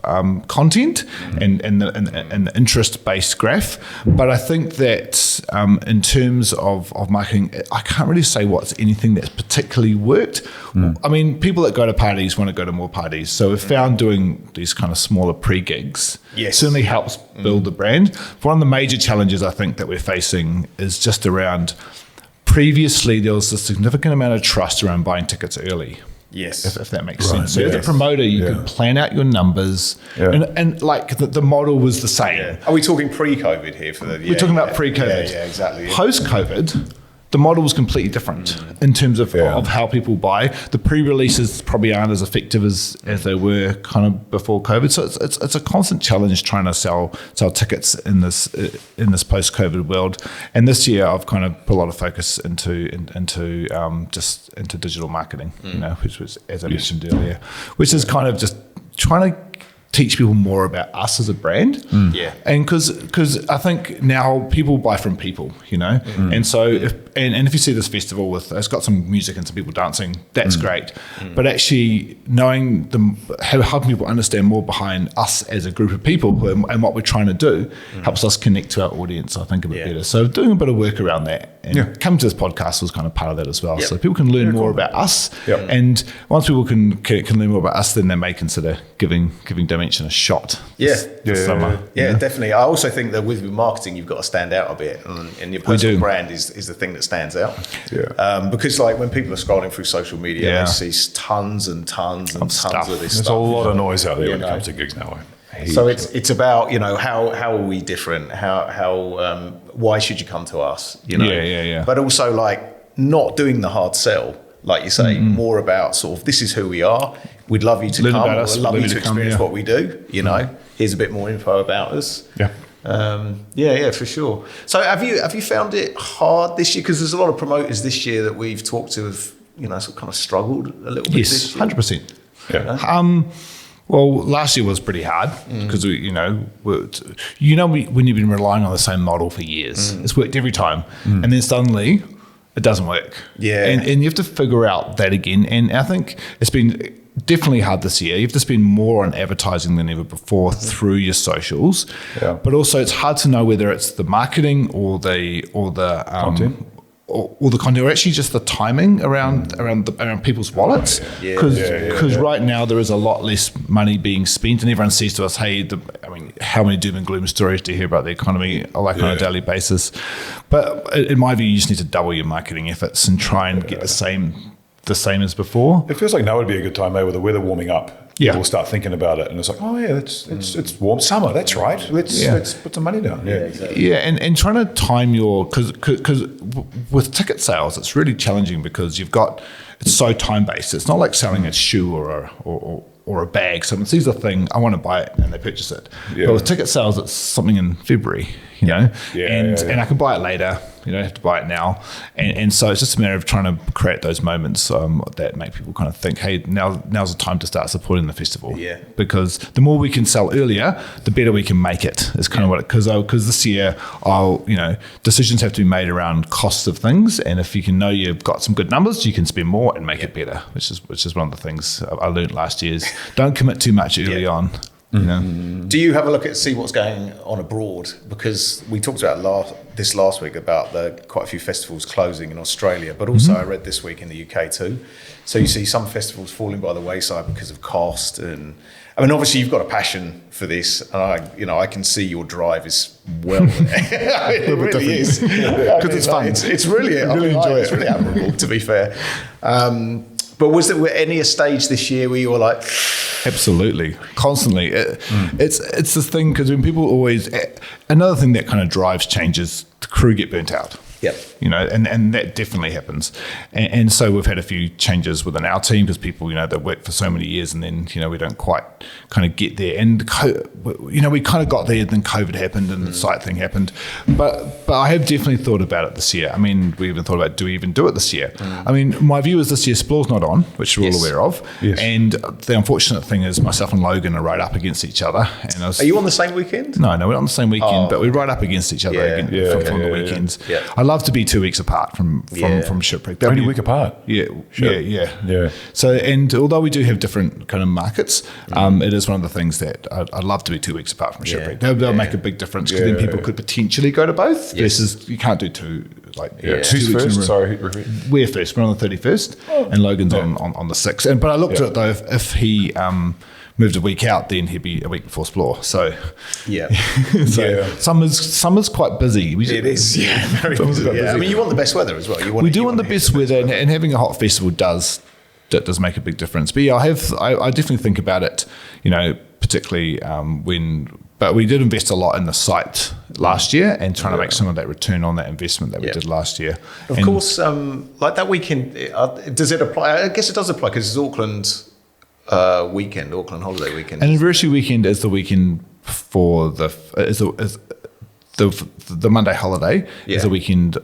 content and the interest-based graph. But I think that in terms of marketing, I can't really say what's anything that's particularly worked. I mean, people that go to parties want to go to more parties. So we've found doing these kind of smaller pre-gigs certainly helps build the brand. One of the major challenges I think that we're facing is just around. Previously, there was a significant amount of trust around buying tickets early. If that makes sense. So as a promoter, you could plan out your numbers, and like the model was the same. Are we talking pre-COVID here? We're talking about pre-COVID. Yeah, exactly. Post-COVID, the model was completely different in terms of how people buy. The pre-releases probably aren't as effective as they were kind of before COVID. So it's a constant challenge trying to sell tickets in this post-COVID world. And this year I've kind of put a lot of focus into digital marketing, which was, as I mentioned earlier, which is kind of just trying to teach people more about us as a brand. And because I think now people buy from people, and so if you see this festival it's got some music and some people dancing, that's great. But actually knowing helping people understand more behind us as a group of people and what we're trying to do helps us connect to our audience, I think, a bit better. So doing a bit of work around that And coming to this podcast was kind of part of that as well. So people can learn more about us. And once people can learn more about us, then they may consider giving Dimension a shot this summer. Yeah, definitely. I also think that with your marketing, you've got to stand out a bit, and your personal brand is the thing that stands out. Because like when people are scrolling through social media, they see tons and tons and tons of this stuff. There's a lot of noise out there when it comes to gigs now. So it's about, how are we different? How why should you come to us? But also like not doing the hard sell, like you say, more about sort of this is who we are. We'd love you to Learn come. about us, We'd love you to come, experience what we do. Here's a bit more info about us. For sure. So have you found it hard this year? Because there's a lot of promoters this year that we've talked to have sort of kind of struggled a little bit. Yes, 100%. Well, last year was pretty hard because when you've been relying on the same model for years, it's worked every time, and then suddenly it doesn't work. And you have to figure out that again. And I think it's been definitely hard this year. You have to spend more on advertising than ever before through your socials, but also it's hard to know whether it's the marketing or the content. Or the content, or actually just the timing around people's wallets, because right now there is a lot less money being spent, and everyone says to us, "Hey, how many doom and gloom stories do you hear about the economy on a daily basis?" But in my view, you just need to double your marketing efforts and try and get the same as before. It feels like now would be a good time, with the weather warming up. People start thinking about it, and it's like, it's warm summer. That's right. Let's put some money down. And trying to time because with ticket sales, it's really challenging because it's so time based. It's not like selling a shoe or a bag. Someone sees a thing, I want to buy it, and they purchase it. But with ticket sales, it's something in February, and I can buy it later. You don't have to buy it now, and so it's just a matter of trying to create those moments that make people kind of think, hey, now's the time to start supporting the festival. Because the more we can sell earlier, the better we can make it. It's kind of what because this year, decisions have to be made around costs of things, and if you can know you've got some good numbers, you can spend more and make it better. Which is one of the things I learned last year is don't commit too much early on. Do you have a look at see what's going on abroad? Because we talked about last week about quite a few festivals closing in Australia, but also I read this week in the UK too. So you see some festivals falling by the wayside because of cost, and obviously you've got a passion for this, and I can see your drive is well there. It really is because it's fun. It's really I enjoy it. It's really admirable, to be fair. But was there any stage this year where you were like, absolutely, constantly? It's this thing because when people always another thing that kind of drives change is the crew get burnt out. And that definitely happens. And so we've had a few changes within our team because people, they work for so many years and then, we don't quite kind of get there. And, we kind of got there, then COVID happened and the site thing happened. But I have definitely thought about it this year. We even thought about, do we even do it this year? My view is this year Splore's not on, which we're all aware of. And the unfortunate thing is myself and Logan are right up against each other. And are you on the same weekend? No, we're not on the same weekend, but we're right up against each other from the weekends. I love to be 2 weeks apart from Shipwreck. Only a week apart. Yeah. So, and although we do have different kind of markets, it is one of the things that I'd love to be 2 weeks apart from Shipwreck. They'll make a big difference because then people could potentially go to both. Versus you can't do two. Who's first? Sorry, we're first. We're on the 31st, and Logan's on the 6th. But I looked at it though. If he moved a week out, then he'd be a week before Splore. So summer's quite busy. It is, very busy. You want the best weather as well. We do want the best weather, and having a hot festival does make a big difference. But I definitely think about it, particularly but we did invest a lot in the site last year and trying to make some of that return on that investment that we did last year. Of course, like that weekend, does it apply? I guess it does apply because it's Auckland holiday weekend. Anniversary weekend is the weekend for the Monday holiday is the weekend.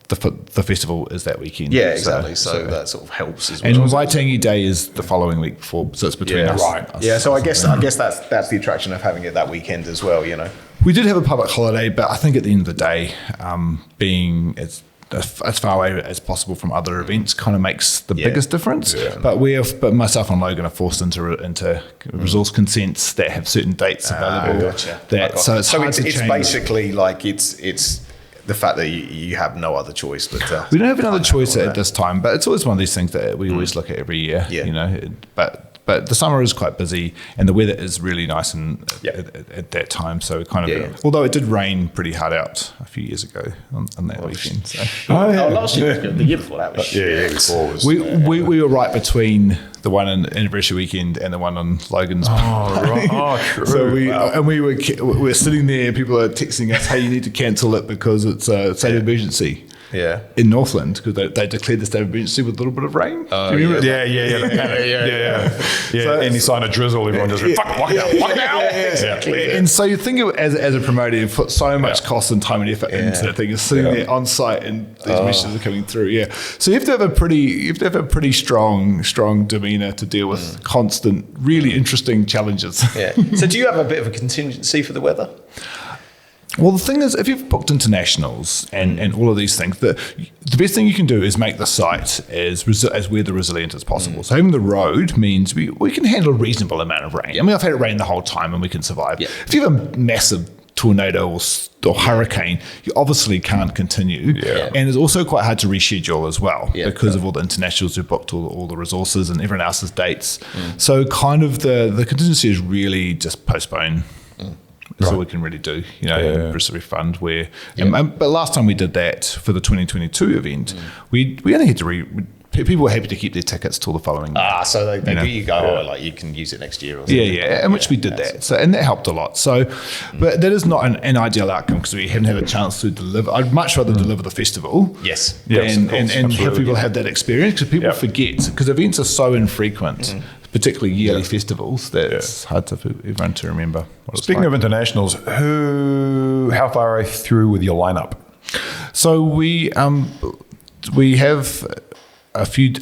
The festival is that weekend. Yeah, exactly. So that sort of helps as well. And Waitangi Day is the following week before, so it's between us. Right. Yeah. So I guess that's the attraction of having it that weekend as well. We did have a public holiday, but I think at the end of the day, being as far away as possible from other events kind of makes the biggest difference. But myself and Logan are forced into resource consents that have certain dates available. So it's hard to change. Basically like it's the fact that you have no other choice. But we don't have another choice at this time, but it's always one of these things that we always look at every year. Yeah. You know, but the summer is quite busy, and the weather is really nice at that time. So although it did rain pretty hard out a few years ago on that weekend. So. Last year was good. The year before that was before was. We were right between the one on anniversary weekend and the one on Logan's. Oh, right. Oh, true. So we were sitting there. People are texting us, "Hey, you need to cancel it because it's a state of emergency." Yeah. In Northland, because they declared the state of emergency with a little bit of rain. Do you remember? Yeah. So any sign of drizzle, everyone just went, fuck, lock it out. Exactly. And so you think as a promoter, you put so much cost and time and effort into that thing. You're sitting there on site, and these messages are coming through. Yeah. So you have to have a pretty strong demeanor to deal with constant, really interesting challenges. Yeah. So do you have a bit of a contingency for the weather? Well, the thing is, if you've booked internationals and all of these things, the best thing you can do is make the site as weather resilient as possible. So having the road means we can handle a reasonable amount of rain. I mean, I've had it rain the whole time and we can survive. Yeah. If you have a massive tornado or hurricane, you obviously can't continue. Yeah. And it's also quite hard to reschedule as well because of all the internationals who've booked all the resources and everyone else's dates. So kind of the contingency is really just postpone. That's all we can really do, Bristol Refund. But last time we did that for the 2022 event, we only had to people were happy to keep their tickets till the following year. So you go, like you can use it next year or something. Yeah, which we did that. So, and that helped a lot. So, but that is not an ideal outcome because we haven't had a chance to deliver. I'd much rather deliver the festival. Yes. And have people have that experience because people forget because events are so infrequent. Particularly yearly festivals, that's hard for everyone to remember. Speaking of internationals, how far are you through with your lineup? So we have a few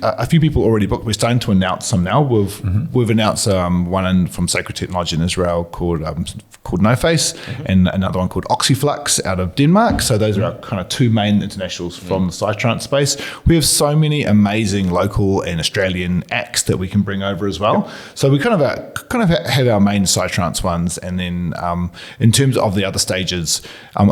people already booked. We're starting to announce some now. We've announced one from Sacred Technology in Israel called No Face, and another one called Oxyflux out of Denmark. So those are our kind of two main internationals from the Citron space. We have so many amazing local and Australian acts that we can bring over as well. So we kind of have our main Citron ones, and then in terms of the other stages,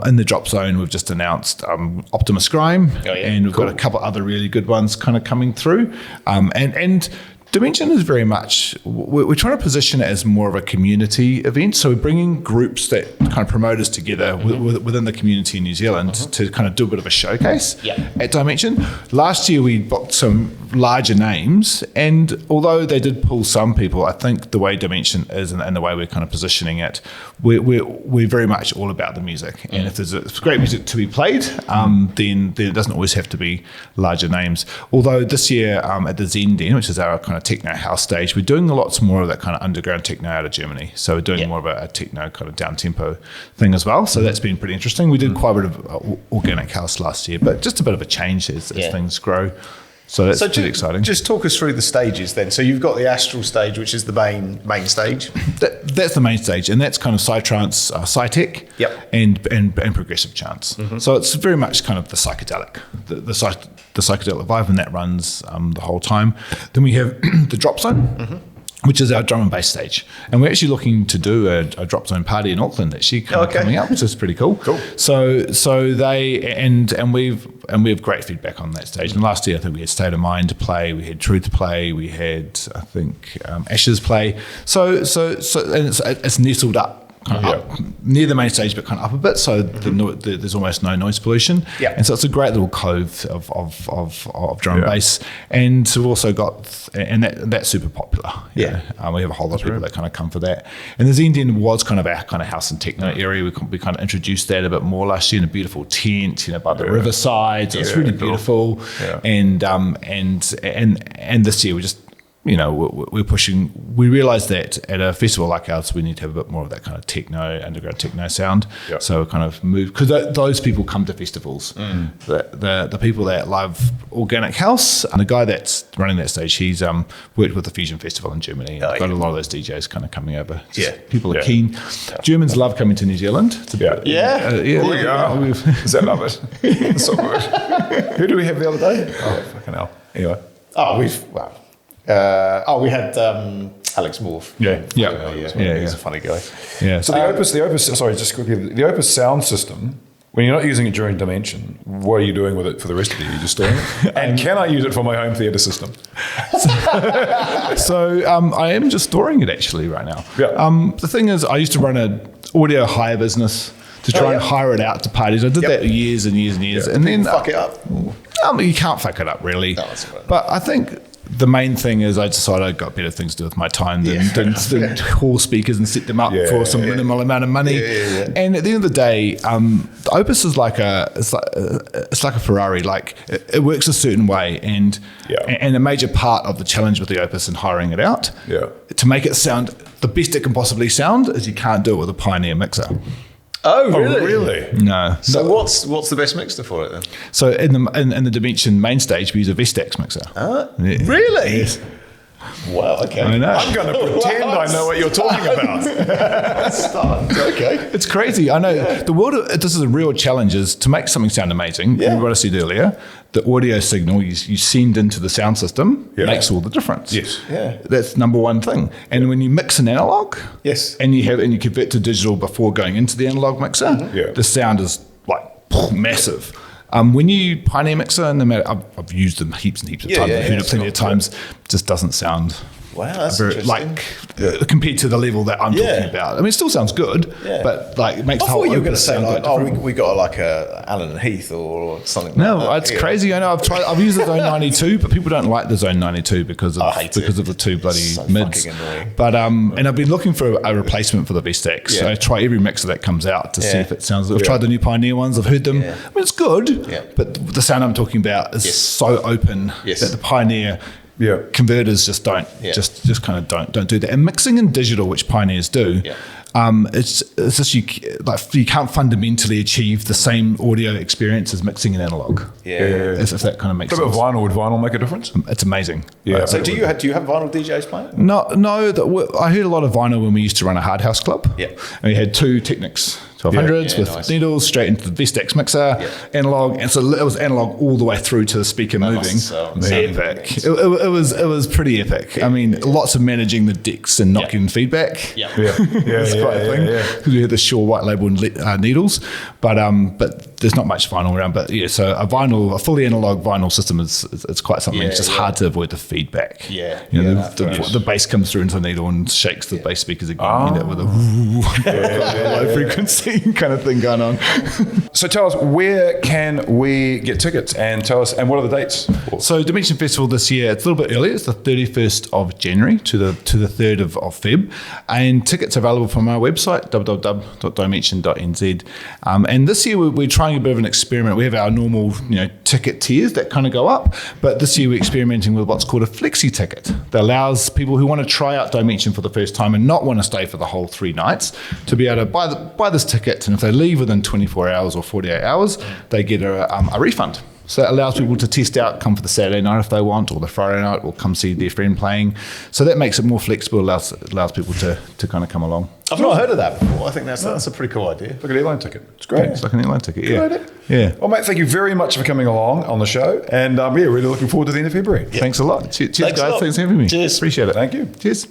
in the drop zone, we've just announced Optimus Grime, and we've got a couple other really good ones kind of coming through, and Dimension is very much, we're trying to position it as more of a community event. So we're bringing groups that kind of promote us together within the community in New Zealand to kind of do a bit of a showcase at Dimension. Last year we booked some larger names, and although they did pull some people, I think the way Dimension is and the way we're kind of positioning it, we're very much all about the music. And if there's great music to be played, then it doesn't always have to be larger names. Although this year at the Zen Den, which is our kind of techno house stage, we're doing lots more of that kind of underground techno out of Germany. So we're doing more of a techno kind of down tempo thing as well. So that's been pretty interesting. We did quite a bit of organic house last year, but just a bit of a change as things grow. So that's pretty exciting. Just talk us through the stages then. So you've got the Astral stage, which is the main stage. That's the main stage, and that's kind of psytrance, psytech, and progressive chance. So it's very much kind of the psychedelic, the psychedelic vibe, and that runs the whole time. Then we have the drop zone. Which is our drum and bass stage, and we're actually looking to do a drop zone party in Auckland actually coming up, which is pretty cool. So they and we have great feedback on that stage. And last year I think we had State of Mind play, we had Truth play, we had I think Ashes play. So and it's nestled up. Kind of up near the main stage, but kind of up a bit, so there's almost no noise pollution. And so it's a great little cove of drum and bass, and we've also got and that's super popular. We have a whole lot of people that kind of come for that. And the Zen Den was kind of our kind of house and techno area. We kind of introduced that a bit more last year in a beautiful tent, by the riverside. So it's really beautiful. And this year we just. We're pushing. We realise that at a festival like ours, we need to have a bit more of that kind of underground techno sound. So we kind of move because those people come to festivals. The people that love organic house, and the guy that's running that stage, he's worked with the Fusion Festival in Germany. And got a lot of those DJs kind of coming over. People are keen. Germans love coming to New Zealand. It's a bit, Is that love it? So good. Who do we have the other day? Oh, fucking hell. Anyway. We had Alex Morph. He's a funny guy. Yeah. So the Opus. Sorry, just quickly. The Opus sound system When you're not using it during Dimension, what are you doing with it for the rest of the year? You're just storing it? And can I use it for my home theatre system? So I am just storing it actually right now. Yeah. The thing is, I used to run an audio hire business to try and hire it out to parties. I did that years and years and years. And then fuck it up. You can't fuck it up really. No, that's right. But I think the main thing is I decided I've got better things to do with my time than call speakers and set them up for some minimal amount of money. And at the end of the day, the Opus is like it's like a Ferrari. Like it works a certain way, and a major part of the challenge with the Opus and hiring it out to make it sound the best it can possibly sound is you can't do it with a Pioneer mixer. Oh, really? No. So what's the best mixer for it then? So in the Dimension main stage, we use a Vestax mixer. Really? Yes. Wow, okay. I know. I'm going to pretend I know what you're talking about. Okay. It's crazy. I know. The world. This is a real challenge. Is to make something sound amazing. Yeah. What I said earlier, the audio signal you send into the sound system makes all the difference. Yes. Yeah. That's number one thing. And when you mix an analog, and you convert to digital before going into the analog mixer, the sound is like massive. When you Pioneer mixer, no matter I've used them heaps and heaps of times, I've heard it plenty of times, just doesn't sound. Wow, that's interesting. Compared to the level that I'm talking about. I mean, it still sounds good, but like it makes the whole. I thought you were going to say like, we got like a Allen and Heath or something. No, like that. It's crazy. I know. I've used the Zone 92, but people don't like the Zone 92 because of the two bloody mids. But and I've been looking for a replacement for the Vestax. So I try every mixer that comes out to see if it sounds. I've tried the new Pioneer ones. I've heard them. I mean, it's good, but the sound I'm talking about is so open that the Pioneer. Converters just don't just kind of don't do that. And mixing in digital, which Pioneers do, it's just you can't fundamentally achieve the same audio experience as mixing in analog. If that kind of makes sense. Would vinyl make a difference? It's amazing. So do you have vinyl DJs playing? No. I heard a lot of vinyl when we used to run a hard house club. And we had two Technics 1200s with needles straight into the Vestax mixer, analog, and so it was analog all the way through to the speaker moving. Epic. It was pretty epic. I mean, lots of managing the decks and knocking feedback. It's quite a thing because we had the Shure white label needles, but there's not much vinyl around. But so a fully analog vinyl system it's quite something. It's just hard to avoid the feedback. The bass comes through into the needle and shakes the bass speakers again with a low frequency kind of thing going on. So tell us, where can we get tickets, and what are the dates? So Dimension Festival this year, it's a little bit earlier. It's the 31st of January to the 3rd of Feb, and tickets are available from our website www.dimension.nz. And this year we're trying a bit of an experiment. We have our normal ticket tiers that kind of go up, but this year we're experimenting with what's called a flexi ticket that allows people who want to try out Dimension for the first time and not want to stay for the whole 3 nights to be able to buy this ticket, and if they leave within 24 hours or 48 hours, they get a refund. So it allows people to test out, come for the Saturday night if they want, or the Friday night, or come see their friend playing. So that makes it more flexible, allows people to kind of come along. I've not heard of that before. I think that's a pretty cool idea. Like an airline ticket. It's great. It's like an airline ticket, Good idea. Well, mate, thank you very much for coming along on the show, and really looking forward to the end of February. Thanks a lot. Cheers, guys. Thanks for having me. Cheers. Appreciate it. Thank you. Cheers.